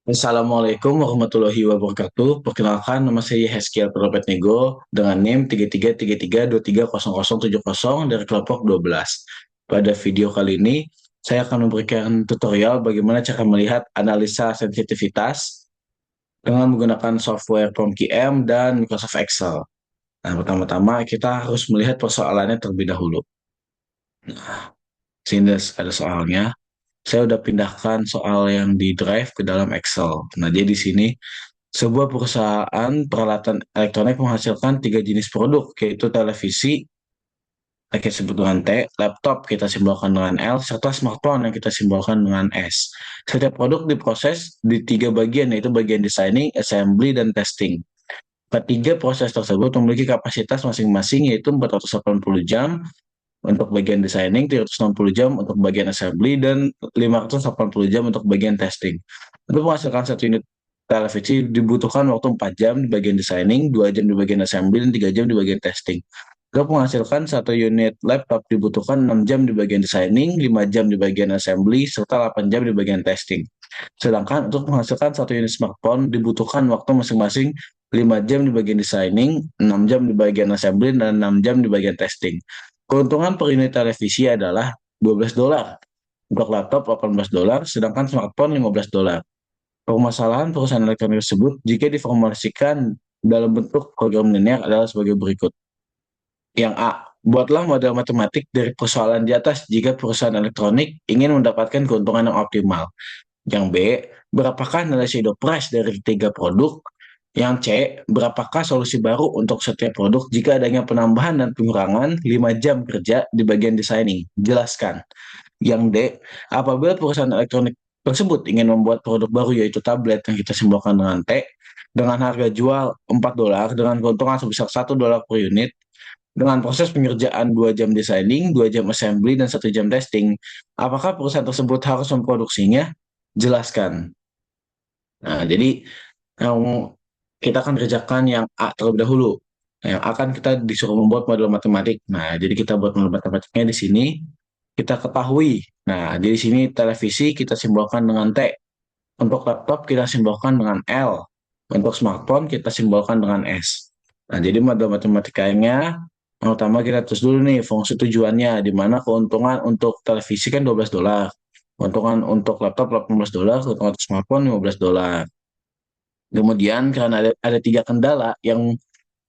Assalamualaikum warahmatullahi wabarakatuh. Perkenalkan, nama saya Heskiel Propet Nego dengan NIM 3333230070 dari kelompok 12. Pada video kali ini, saya akan memberikan tutorial bagaimana cara melihat analisa sensitivitas dengan menggunakan software PromQM dan Microsoft Excel. Nah, pertama-tama kita harus melihat persoalannya terlebih dahulu. Sini ada soalnya. Saya udah pindahkan soal yang di Drive ke dalam Excel. Nah, jadi di sini sebuah perusahaan peralatan elektronik menghasilkan tiga jenis produk, yaitu televisi, yang kita sebut dengan T, laptop kita simbolkan dengan L, serta smartphone yang kita simbolkan dengan S. Setiap produk diproses di tiga bagian, yaitu bagian designing, assembly, dan testing. Ketiga proses tersebut memiliki kapasitas masing-masing, yaitu 480 jam untuk bagian designing, 360 jam untuk bagian assembly, dan 580 jam untuk bagian testing. Untuk menghasilkan satu unit televisi dibutuhkan waktu 4 jam di bagian designing, 2 jam di bagian assembly, dan 3 jam di bagian testing. Untuk menghasilkan satu unit laptop dibutuhkan 6 jam di bagian designing, 5 jam di bagian assembly, serta 8 jam di bagian testing. Sedangkan untuk menghasilkan satu unit smartphone dibutuhkan waktu masing-masing 5 jam di bagian designing, 6 jam di bagian assembly, dan 6 jam di bagian testing. Keuntungan per unit televisi adalah $12. Untuk laptop $18, sedangkan smartphone $15. Permasalahan perusahaan elektronik tersebut jika diformulasikan dalam bentuk program linear adalah sebagai berikut. Yang A, buatlah model matematik dari persoalan di atas jika perusahaan elektronik ingin mendapatkan keuntungan yang optimal. Yang B, berapakah nilai shadow price dari tiga produk? Yang C, berapakah solusi baru untuk setiap produk jika adanya penambahan dan pengurangan 5 jam kerja di bagian designing? Jelaskan. Yang D, apabila perusahaan elektronik tersebut ingin membuat produk baru yaitu tablet yang kita simbolkan dengan T, dengan harga jual $4 dengan keuntungan sebesar $1 per unit, dengan proses pengerjaan 2 jam designing, 2 jam assembly, dan 1 jam testing, apakah perusahaan tersebut harus memproduksinya? Jelaskan. Nah, jadi yang kita akan kerjakan yang A terlebih dahulu. Nah, yang A kan kita disuruh membuat model matematik. Nah, jadi kita buat model matematiknya di sini. Kita ketahui. Nah, di sini televisi kita simbolkan dengan T. Untuk laptop kita simbolkan dengan L. Untuk smartphone kita simbolkan dengan S. Nah, jadi model matematikanya yang utama kita tulis dulu nih fungsi tujuannya, di mana keuntungan untuk televisi kan $12. Keuntungan untuk laptop $18, keuntungan untuk smartphone $15. Kemudian karena ada tiga kendala yang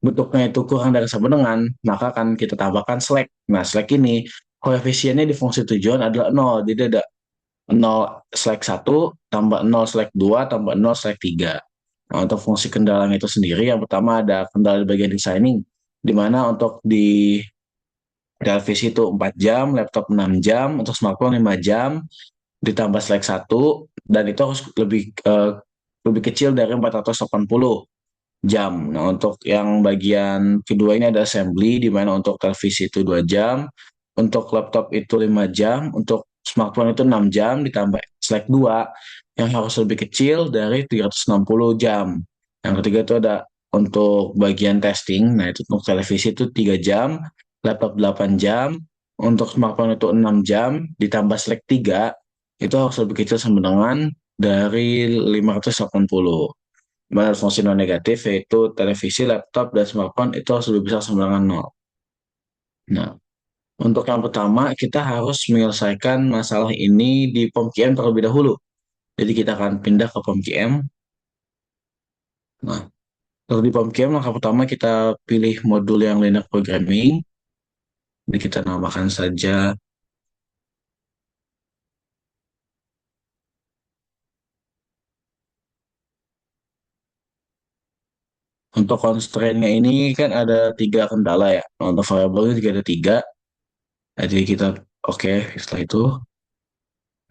bentuknya itu kurang dari sama dengan, maka akan kita tambahkan slack. Nah, slack ini koefisiennya di fungsi tujuan adalah 0. Jadi ada 0/1 tambah 0/2 tambah 0/3. Nah, untuk fungsi kendalanya itu sendiri, yang pertama ada kendala di bagian designing, di mana untuk di televisi itu 4 jam, laptop 6 jam, untuk smartphone 5 jam, ditambah slack 1, dan itu harus lebih kecil dari 480 jam. Nah, untuk yang bagian kedua ini ada assembly, di mana untuk televisi itu 2 jam, untuk laptop itu 5 jam, untuk smartphone itu 6 jam, ditambah slack 2 yang harus lebih kecil dari 360 jam. Yang ketiga itu ada untuk bagian testing, nah itu untuk televisi itu 3 jam, laptop 8 jam, untuk smartphone itu 6 jam, ditambah slack 3, itu harus lebih kecil sama dengan dari 580. Mana fungsi non negatif yaitu televisi, laptop, dan smartphone itu harus lebih besar sama dengan 0. Nah, untuk yang pertama kita harus menyelesaikan masalah ini di POM-QM terlebih dahulu. Jadi kita akan pindah ke POM-QM. Nah, kalau di POM-QM langkah pertama kita pilih modul yang linear programming. Jadi kita namakan saja. Untuk constraint-nya ini kan ada tiga kendala ya. Nah, untuk variabelnya juga ada tiga. Jadi kita oke, setelah itu.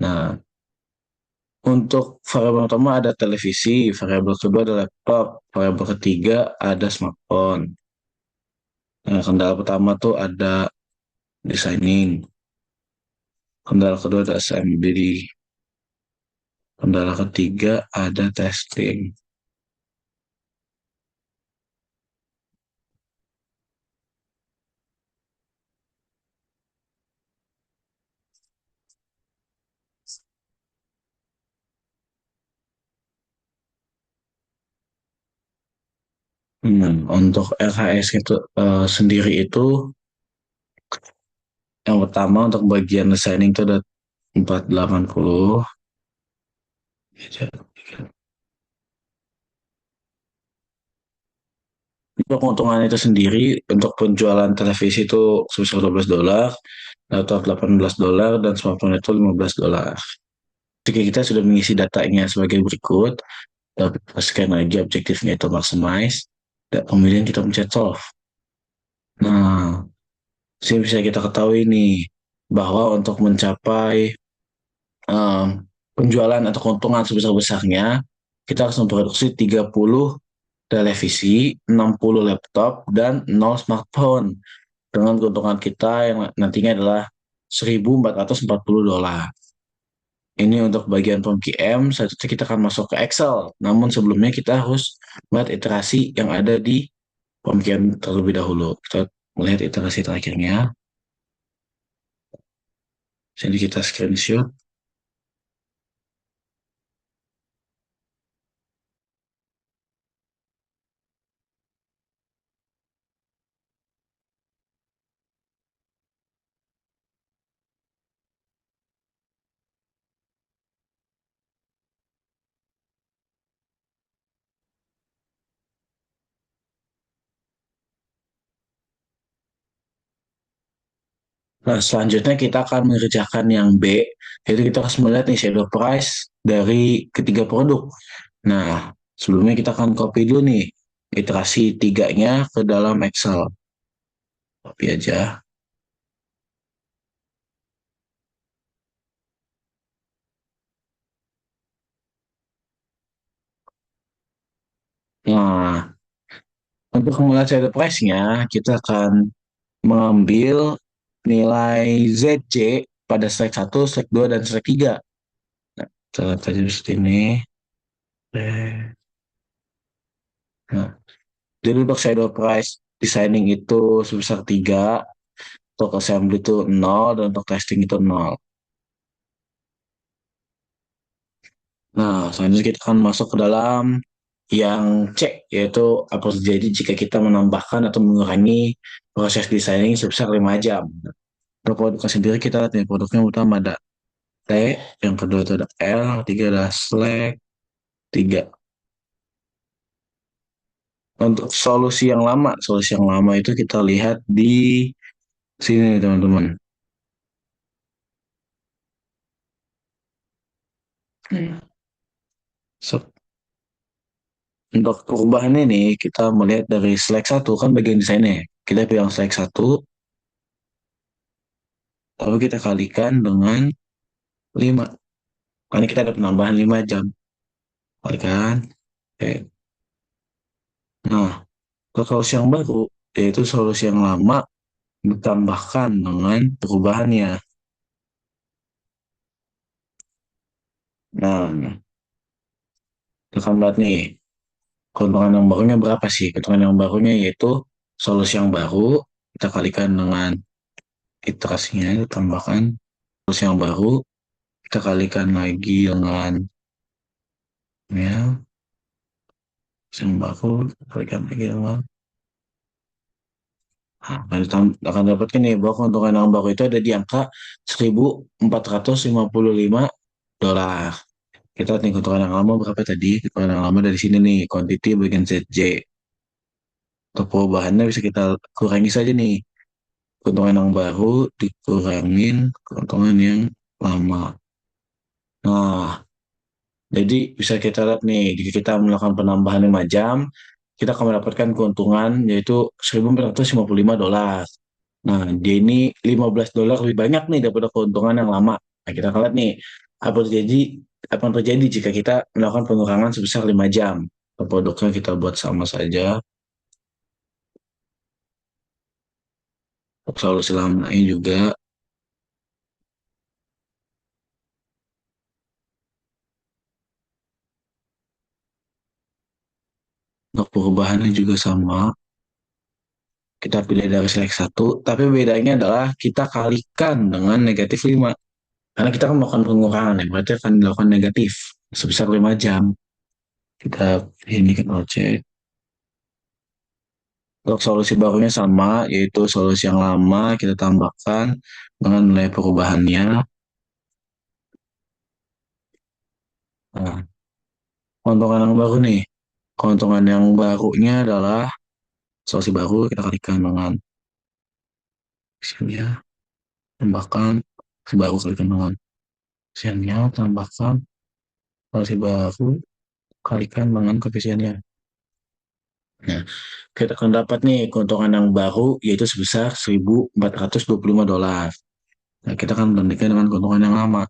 Nah, untuk variabel pertama ada televisi, variabel kedua ada laptop, variabel ketiga ada smartphone. Nah, kendala pertama tuh ada designing, kendala kedua ada assembly, kendala ketiga ada testing. Untuk RHS itu sendiri itu yang pertama untuk bagian designing itu ada 480. Untuk keuntungan itu sendiri, untuk penjualan televisi itu sebesar $12, laptop $18, dan smartphone itu $15. Jika kita sudah mengisi datanya sebagai berikut, dapat pastikan lagi objektifnya itu maximize, dan kemudian kita pencet solve. Nah, sih bisa kita ketahui nih, bahwa untuk mencapai em, penjualan atau keuntungan sebesar-besarnya, kita harus memproduksi 30 televisi, 60 laptop, dan 0 smartphone. Dengan keuntungan kita yang nantinya adalah $1.440. Ini untuk bagian PMQM, selanjutnya kita akan masuk ke Excel. Namun sebelumnya kita harus melihat iterasi yang ada di PMQM terlebih dahulu. Kita melihat iterasi terakhirnya. Jadi kita screenshot. Nah, selanjutnya kita akan mengerjakan yang B, yaitu kita harus melihat nih shadow price dari ketiga produk. Nah, sebelumnya kita akan copy dulu nih iterasi tiganya ke dalam Excel. Copy aja. Nah, untuk melihat shadow price-nya, kita akan mengambil nilai ZJ pada slide 1, slide 2, dan slide 3. Nah, kita lihat aja di sini. Nah, jadi untuk shadow price designing itu sebesar 3, untuk assembly itu 0, dan untuk testing itu 0. Nah, selanjutnya kita akan masuk ke dalam yang C, yaitu apa terjadi jika kita menambahkan atau mengurangi proses designing sebesar 5 jam. Untuk produknya sendiri kita lihat nih, produknya utama ada T, yang kedua itu ada L, ketiga ada slack, 3. Untuk solusi yang lama itu kita lihat di sini nih teman-teman. Hmm. So, untuk perubahan ini kita melihat dari slack 1 kan bagian desainnya. Kita pilih yang slack 1, lalu kita kalikan dengan 5. Karena kita ada penambahan 5 jam. Kalikan. Oke. Nah, ke solusi yang baru, yaitu solusi yang lama ditambahkan dengan perubahannya. Nah, kita akan lihat nih, keuntungan yang barunya berapa sih? Keuntungan yang barunya yaitu solusi yang baru, kita kalikan dengan iterasinya, kita tambahkan solusi yang baru, kita kalikan lagi dengan ya, solusi yang baru, kita kalikan lagi dengan akan dapatkan nih bahwa keuntungan yang baru itu ada di angka $1.455. Kita lihat nih keuntungan yang lama berapa tadi? Keuntungan yang lama dari sini nih, quantity bagian ZJ. Untuk perubahannya bisa kita kurangi saja nih. Keuntungan yang baru dikurangin keuntungan yang lama. Nah, jadi bisa kita lihat nih, jika kita melakukan penambahan 5 jam, kita akan mendapatkan keuntungan yaitu $1.455. Nah, dia ini $15 lebih banyak nih daripada keuntungan yang lama. Nah, kita akan lihat nih, apa terjadi apa yang terjadi jika kita melakukan pengurangan sebesar 5 jam. Produknya kita buat sama saja. Untuk solusi lama ini juga, untuk perubahannya juga sama. Kita pilih dari select 1, tapi bedanya adalah kita kalikan dengan -5. Karena kita akan melakukan pengurangan, ya, berarti akan dilakukan negatif sebesar 5 jam. Kita ini kan objek. Untuk solusi barunya sama, yaitu solusi yang lama kita tambahkan dengan nilai perubahannya. Nah, keuntungan yang baru nih. Keuntungan yang barunya adalah solusi baru kita kalikan dengan isinya, tambahkan solusi baru kalikan dengan isinya, tambahkan solusi baru kalikan dengan koefisiennya. Nah, kita akan dapat nih keuntungan yang baru yaitu sebesar $1.425. Nah, kita akan bandingkan dengan keuntungan yang lama.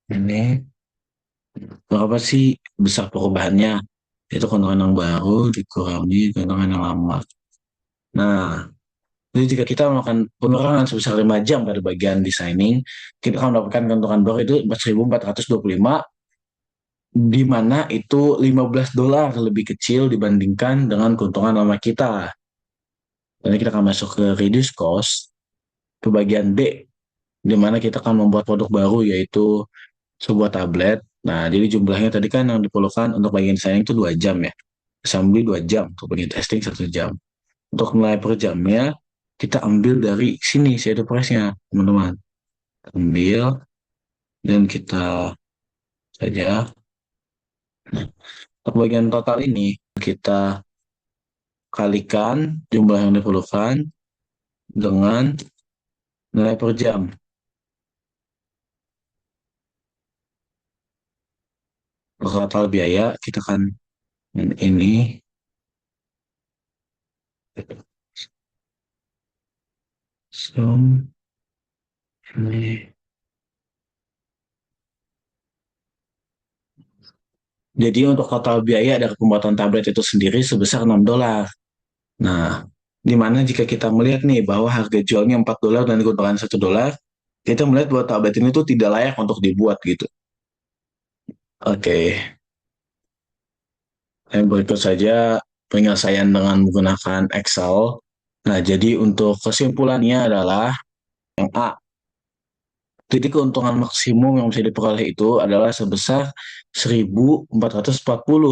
Ini berapa sih besar perubahannya? Itu keuntungan yang baru dikurangi keuntungan yang lama. Nah, jadi jika kita melakukan pengurangan sebesar 5 jam pada bagian designing, kita akan mendapatkan keuntungan baru itu 4.425, di mana itu $15 lebih kecil dibandingkan dengan keuntungan lama kita. Dan kita akan masuk ke reduce cost, ke bagian B, di mana kita akan membuat produk baru yaitu sebuah tablet. Nah, jadi jumlahnya tadi kan yang diperlukan untuk bagian desain itu 2 jam ya. Assembly 2 jam, untuk bagian testing 1 jam. Untuk nilai per jamnya, kita ambil dari sini, shadow price-nya, teman-teman. Ambil, dan kita saja. Nah, untuk bagian total ini, kita kalikan jumlah yang diperlukan dengan nilai per jam. Untuk total biaya, kita akan ini, sum, ini. Jadi untuk total biaya dari pembuatan tablet itu sendiri sebesar $6. Nah, di mana jika kita melihat nih bahwa harga jualnya $4 dan keuntungan $1, kita melihat bahwa tablet ini tuh tidak layak untuk dibuat gitu. Oke, yang berikut saja penyelesaian dengan menggunakan Excel. Nah, jadi untuk kesimpulannya adalah yang A, titik keuntungan maksimum yang bisa diperoleh itu adalah sebesar 1.440,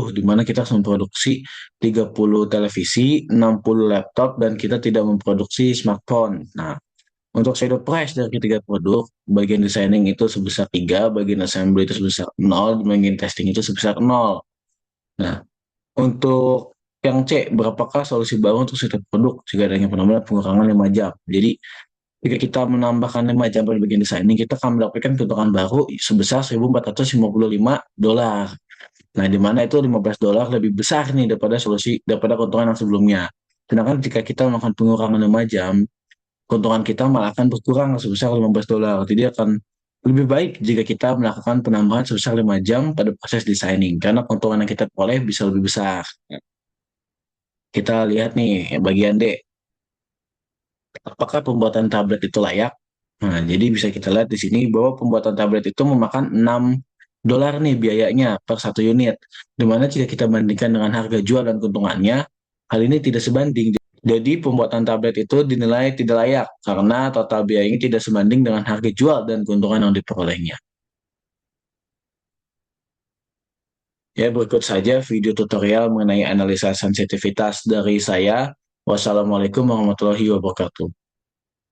di mana kita harus memproduksi 30 televisi, 60 laptop, dan kita tidak memproduksi smartphone. Nah, untuk shadow price dari ketiga produk, bagian designing itu sebesar 3, bagian assembly itu sebesar 0, bagian testing itu sebesar 0. Nah, untuk yang C, berapakah solusi baru untuk setiap produk jika adanya penambahan pengurangan 5 jam? Jadi, jika kita menambahkan 5 jam pada bagian designing, kita akan mendapatkan keuntungan baru sebesar $1.455. Nah, di mana itu $15 lebih besar nih daripada keuntungan yang sebelumnya. Sedangkan jika kita melakukan pengurangan 5 jam, keuntungan kita malah akan berkurang sebesar $15. Jadi akan lebih baik jika kita melakukan penambahan sebesar 5 jam pada proses designing, karena keuntungan yang kita peroleh bisa lebih besar. Kita lihat nih bagian D, apakah pembuatan tablet itu layak? Nah, jadi bisa kita lihat di sini bahwa pembuatan tablet itu memakan $6 nih biayanya per satu unit. Dimana jika kita bandingkan dengan harga jual dan keuntungannya, hal ini tidak sebanding. Jadi pembuatan tablet itu dinilai tidak layak karena total biayanya tidak sebanding dengan harga jual dan keuntungan yang diperolehnya. Ya, berikut saja video tutorial mengenai analisa sensitivitas dari saya. Wassalamualaikum warahmatullahi wabarakatuh.